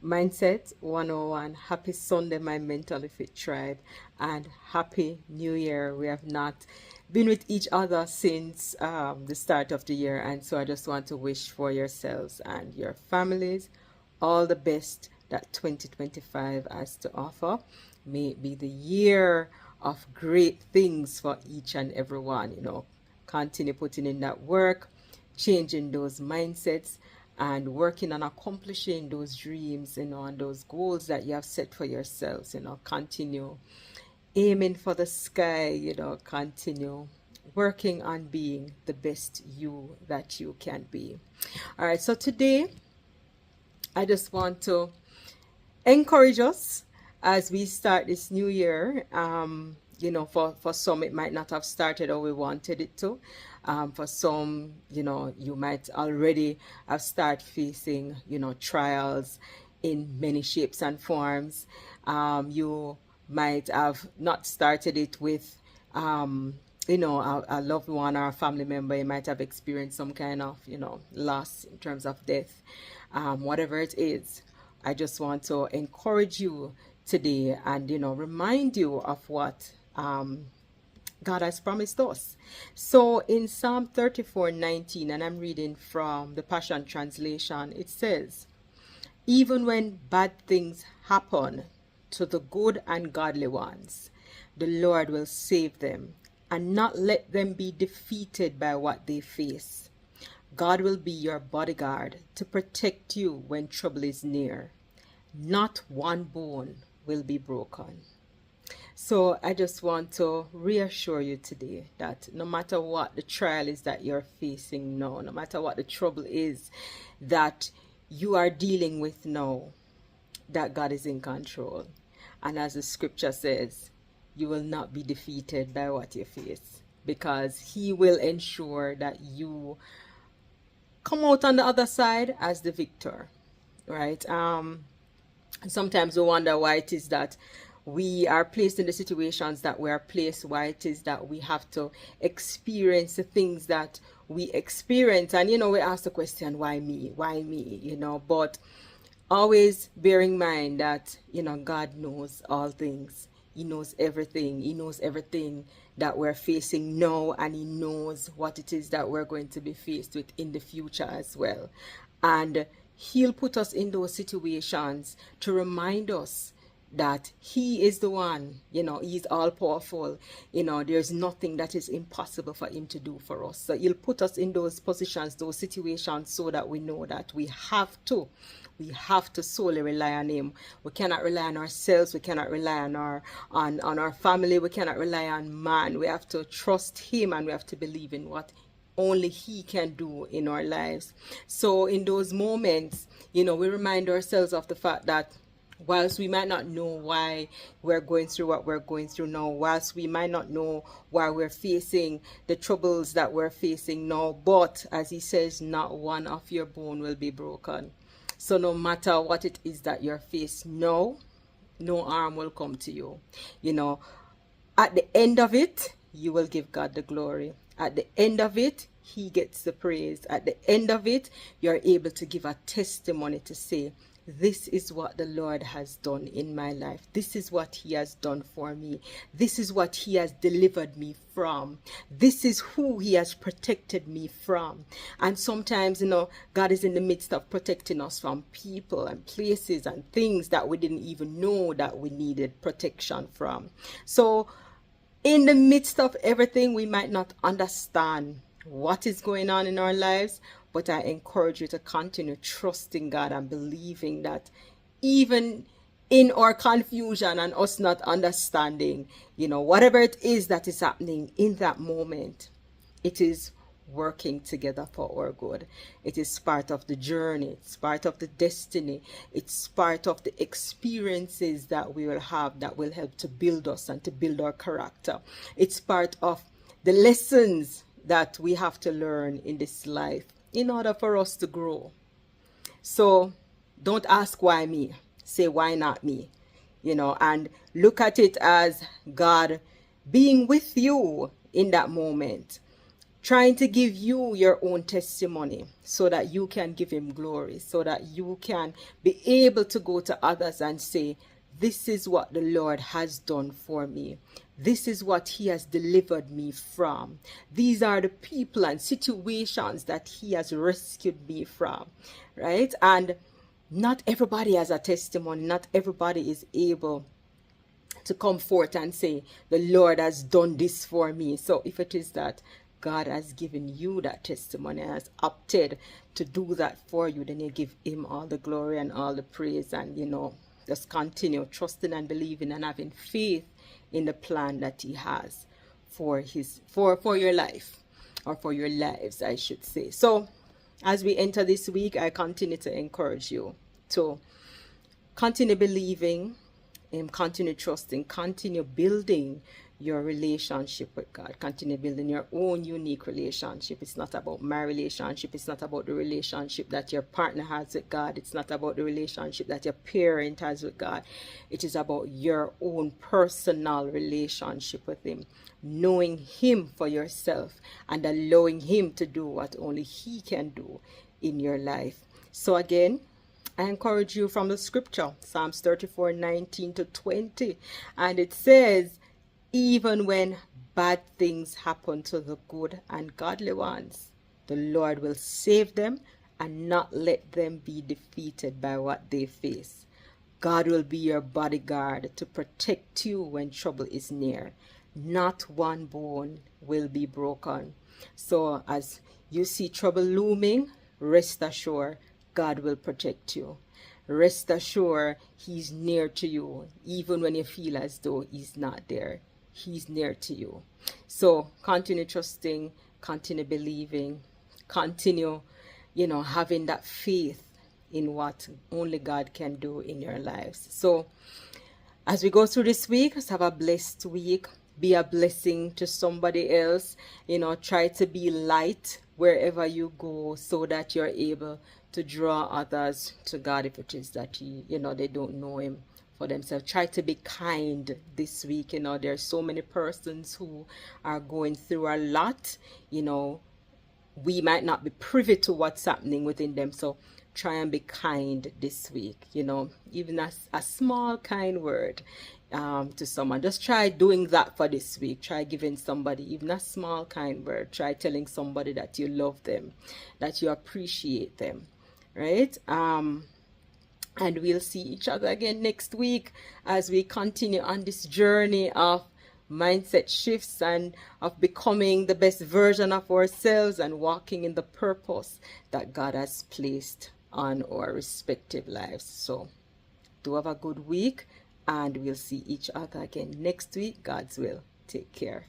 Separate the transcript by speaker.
Speaker 1: Mindset 101. Happy Sunday, my mentally fit tribe, and happy new year. We have not been with each other since the start of the year, and so I just want to wish for yourselves and your families all the best that 2025 has to offer. May it be the year of great things for each and every one. Continue putting in that work, changing those mindsets, and working on accomplishing those dreams, and those goals that you have set for yourselves. Continue aiming for the sky. Continue working on being the best you that you can be. All right, so today I just want to encourage us as we start this new year. For some, it might not have started how we wanted it to. For some, you might already have started facing, trials in many shapes and forms. You might have not started it with, a loved one or a family member. You might have experienced some kind of, loss in terms of death. Whatever it is, I just want to encourage you today and, remind you of what God has promised us. So in Psalm 34:19, and I'm reading from the Passion Translation, it says, even when bad things happen to the good and godly ones, the Lord will save them and not let them be defeated by what they face. God will be your bodyguard to protect you when trouble is near. Not one bone will be broken. So I just want to reassure you today that no matter what the trial is that you're facing now, no matter what the trouble is that you are dealing with now, that God is in control. And as the scripture says, you will not be defeated by what you face, because He will ensure that you come out on the other side as the victor, right? Sometimes we wonder why it is that we are placed in the situations that we are placed, why it is that we have to experience the things that we experience. And, we ask the question, why me? Why me? But always bear in mind that, God knows all things. He knows everything. He knows everything that we're facing now, and He knows what it is that we're going to be faced with in the future as well. And He'll put us in those situations to remind us that He is the one, He's all powerful. There's nothing that is impossible for Him to do for us. So He'll put us in those positions, those situations, so that we know that we have to solely rely on Him. We cannot rely on ourselves. We cannot rely on our family. We cannot rely on man. We have to trust Him, and we have to believe in what only He can do in our lives. So in those moments, we remind ourselves of the fact that whilst we might not know why we're going through what we're going through now, whilst we might not know why we're facing the troubles that we're facing now, but as He says, not one of your bone will be broken. So no matter what it is that you're facing now, no harm will come to you. At the end of it, you will give God the glory. At the end of it, He gets the praise. At the end of it, you're able to give a testimony to say, this is what the Lord has done in my life. This is what He has done for me. This is what He has delivered me from. This is who He has protected me from. And sometimes, God is in the midst of protecting us from people and places and things that we didn't even know that we needed protection from. So in the midst of everything, we might not understand what is going on in our lives, but I encourage you to continue trusting God and believing that even in our confusion and us not understanding, whatever it is that is happening in that moment, it is working together for our good. It is part of the journey. It's part of the destiny. It's part of the experiences that we will have that will help to build us and to build our character. It's part of the lessons that we have to learn in this life in order for us to grow. So don't ask why me. Say, why not me? And look at it as God being with you in that moment, trying to give you your own testimony so that you can give him glory, so that you can be able to go to others and say, this is what the Lord has done for me. This is what he has delivered me from. These are the people and situations that he has rescued me from, right? And not everybody has a testimony. Not everybody is able to come forth and say, the Lord has done this for me. So if it is that God has given you that testimony and has opted to do that for you, then you give him all the glory and all the praise, and just continue trusting and believing and having faith in the plan that he has for your life, or for your lives, I should say. So as we enter this week, I continue to encourage you to continue believing, continue trusting, continue building your relationship with God, continue building your own unique relationship. It's not about my relationship. It's not about the relationship that your partner has with God. It's not about the relationship that your parent has with God. It is about your own personal relationship with him, knowing him for yourself and allowing him to do what only he can do in your life. So again, I encourage you from the scripture, Psalms 34:19-20, and it says, even when bad things happen to the good and godly ones, the Lord will save them and not let them be defeated by what they face. God will be your bodyguard to protect you when trouble is near. Not one bone will be broken. So as you see trouble looming, rest assured God will protect you. Rest assured he's near to you, even when you feel as though he's not there. He's near to you. So continue trusting, continue believing, continue, having that faith in what only God can do in your lives. So as we go through this week, let's have a blessed week. Be a blessing to somebody else. Try to be light wherever you go, so that you're able to draw others to God if it is that they don't know him for themselves. Try to be kind this week. There's so many persons who are going through a lot. We might not be privy to what's happening within them, so try and be kind this week. Even a small kind word to someone. Just try doing that for this week. Try giving somebody even a small kind word. Try telling somebody that you love them, that you appreciate them, right? And we'll see each other again next week as we continue on this journey of mindset shifts and of becoming the best version of ourselves and walking in the purpose that God has placed on our respective lives. So do have a good week, and we'll see each other again next week, God's will. Take care.